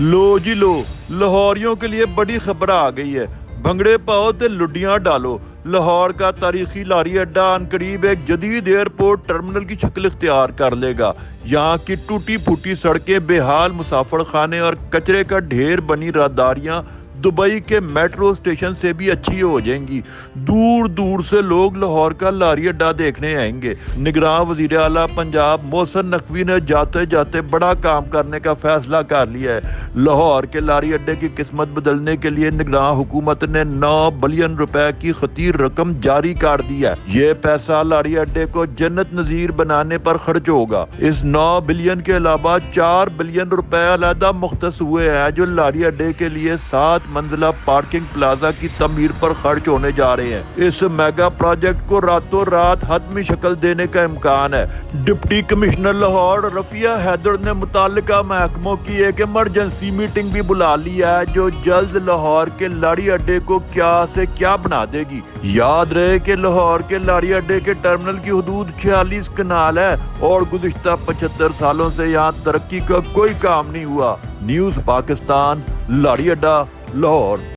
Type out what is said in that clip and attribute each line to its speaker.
Speaker 1: लो जी लो, लाहौरियों के लिए बड़ी खबर आ गई है। भंगड़े पाओ ते लुडियां डालो। लाहौर का तारीखी लारी अड्डा अनकरीब एक जदीद एयरपोर्ट टर्मिनल की शक्ल इख्तियार कर लेगा। यहाँ की टूटी फूटी सड़कें, बेहाल मुसाफिर खाने और कचरे का ढेर बनी राहदारियाँ दुबई के मेट्रो स्टेशन से भी अच्छी हो जाएंगी। दूर दूर से लोग लाहौर का लारी अड्डा देखने आएंगे। निगरान वजीर आला पंजाब मोहसिन नकवी ने जाते जाते बड़ा काम करने का फैसला कर लिया है। लाहौर के लारी अड्डे की किस्मत बदलने के लिए निगरान हुकूमत ने 9 बिलियन रुपए की खतीर रकम जारी कर दी है। ये पैसा लारी अड्डे को जन्नत नजीर बनाने पर खर्च होगा। इस 9 बिलियन के अलावा 4 बिलियन रुपए अलहदा मुख्तस हुए हैं जो लारी अड्डे के लिए 7 मंजिला पार्किंग प्लाजा की तमीर पर खर्च होने जा रहे हैं। इस मेगा प्रोजेक्ट को रातों रात हतमी शक्ल देने का इम्कान है। डिप्टी कमिश्नर लाहौर रफिया हैदर ने मुताल्लिका महकमों की एक इमरजेंसी मीटिंग भी बुला ली है जो जल्द लाहौर के लारी अड्डे को क्या से क्या बना देगी। याद रहे कि लाहौर के लारी अड्डे के टर्मिनल की हदूद 46 कनाल है और गुज़िश्ता 75 सालों से यहाँ तरक्की का कोई काम नहीं हुआ। न्यूज़ पाकिस्तान, लारी अड्डा, लाहौर।